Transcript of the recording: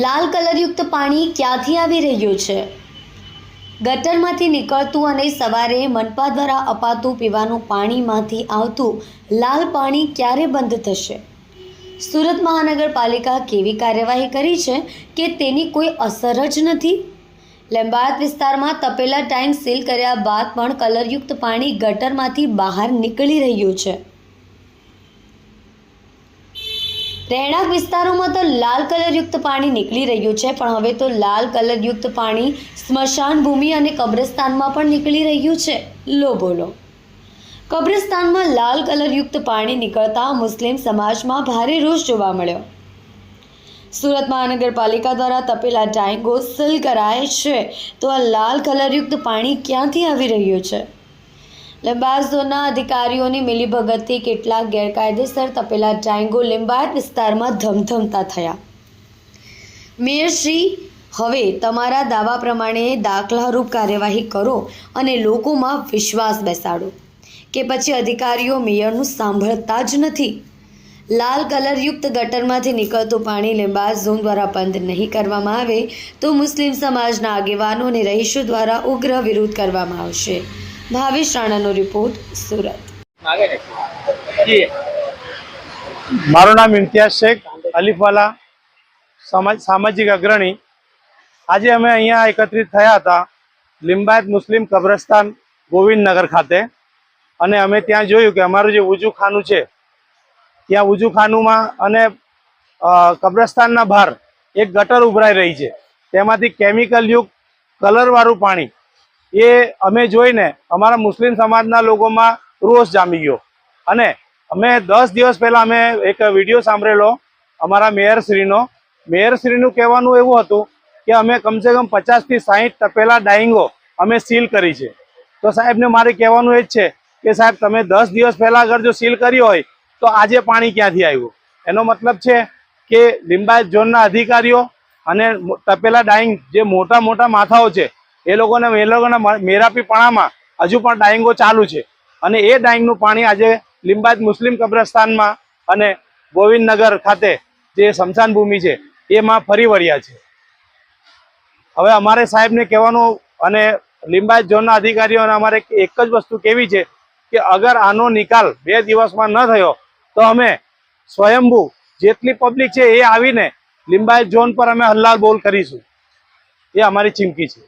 લાલ કલરયુક્ત પાણી ક્યાંથી આવી રહ્યું છે? ગટરમાંથી નીકળતું અને સવારે મનપા દ્વારા અપાતું પીવાનું પાણીમાંથી આવતું લાલ પાણી ક્યારે બંધ થશે? સુરત મહાનગરપાલિકા કેવી કાર્યવાહી કરી છે કે તેની કોઈ અસર જ નથી? લિંબાયત વિસ્તારમાં તપેલા ટાંક સીલ કર્યા બાદ પણ કલરયુક્ત પાણી ગટરમાંથી બહાર નીકળી રહ્યું છે. રહેણાંક વિસ્તારોમાં તો લાલ કલરયુક્ત પાણી નીકળી રહ્યું છે, પણ હવે તો લાલ કલરયુક્ત પાણી સ્મશાન ભૂમિ અને કબ્રસ્તાનમાં પણ નીકળી રહ્યું છે. લો બોલો. કબ્રસ્તાનમાં લાલ કલરયુક્ત પાણી નીકળતા મુસ્લિમ સમાજમાં ભારે રોષ જોવા મળ્યો. સુરત મહાનગરપાલિકા દ્વારા તપેલા ટાંકો સીલ કરાય છે, તો આ લાલ કલરયુક્ત પાણી ક્યાંથી આવી રહ્યું છે? લિંબાયત ઝોનના અધિકારીઓની મિલીભગતથી કેટલાક ગેરકાયદેસર તપેલા ટાંકો લિંબાયત વિસ્તારમાં ધમધમતા થયા. મેયરશ્રી, હવે તમારા દાવા પ્રમાણે દાખલારૂપ કાર્યવાહી કરો અને લોકોમાં વિશ્વાસ બેસાડો, કે પછી અધિકારીઓ મેયરનું સાંભળતા જ નથી. લાલ કલરયુક્ત ગટરમાંથી નીકળતું પાણી લિંબાયત ઝોન દ્વારા બંધ નહીં કરવામાં આવે તો મુસ્લિમ સમાજના આગેવાનો અને રહીશો દ્વારા ઉગ્ર વિરોધ કરવામાં આવશે. ભાવેશ રાણાનો રિપોર્ટ, સુરત. મારું નામ ઇમ્તિયાઝ શેખ, અલીફવાલા, સામાજિક અગ્રણી. આજે અમે અહીંયા એકત્રિત થયા હતા લિંબાયત મુસ્લિમ કબ્રસ્તાન ગોવિંદનગર ખાતે, અને અમે ત્યાં જોયું કે અમારું જે વજૂખાનું છે ત્યાં વજૂખાનુંમાં અને કબ્રસ્તાનના બહાર એક ગટર ઉભરાઈ રહી છે. તેમાંથી કેમિકલયુક્ત કલરવાળું પાણી એ અમે જોઈને અમારા મુસ્લિમ સમાજના લોકોમાં રોષ જામી ગયો. અને અમે 10 દિવસ પહેલાં અમે એક વિડીયો સાંભળેલો અમારા મેયરશ્રીનું કહેવાનું એવું હતું કે અમે કમસે કમ 50 થી 60 તપેલા ડાઈંગો અમે સીલ કરી છે. તો સાહેબને મારે કહેવાનું એ જ છે કે સાહેબ, તમે 10 દિવસ પહેલાં અગર જો સીલ કરી હોય તો આજે પાણી ક્યાંથી આવ્યું? એનો મતલબ છે કે લિંબાયત ઝોનના અધિકારીઓ અને તપેલા ડાઈંગ જે મોટા મોટા માથાઓ છે એ લોકોના મેરાપીપણામાં હજુ પણ ડાઈંગો ચાલુ છે, અને એ ડાઈંગનું પાણી આજે લિંબાયત મુસ્લિમ કબ્રસ્તાનમાં અને ગોવિંદનગર ખાતે જે સ્મશાન ભૂમિ છે એમાં ફરી વળ્યા છે. હવે અમારે સાહેબને કહેવાનું અને લિંબાયત ઝોનના અધિકારીઓને અમારે એક જ વસ્તુ કહેવી છે કે અગર આનો નિકાલ 2 દિવસમાં ન થયો તો અમે સ્વયંભૂ જેટલી પબ્લિક છે એ આવીને લિંબાયત ઝોન પર અમે હલ્લા બોલ કરીશું. એ અમારી ચીમકી છે.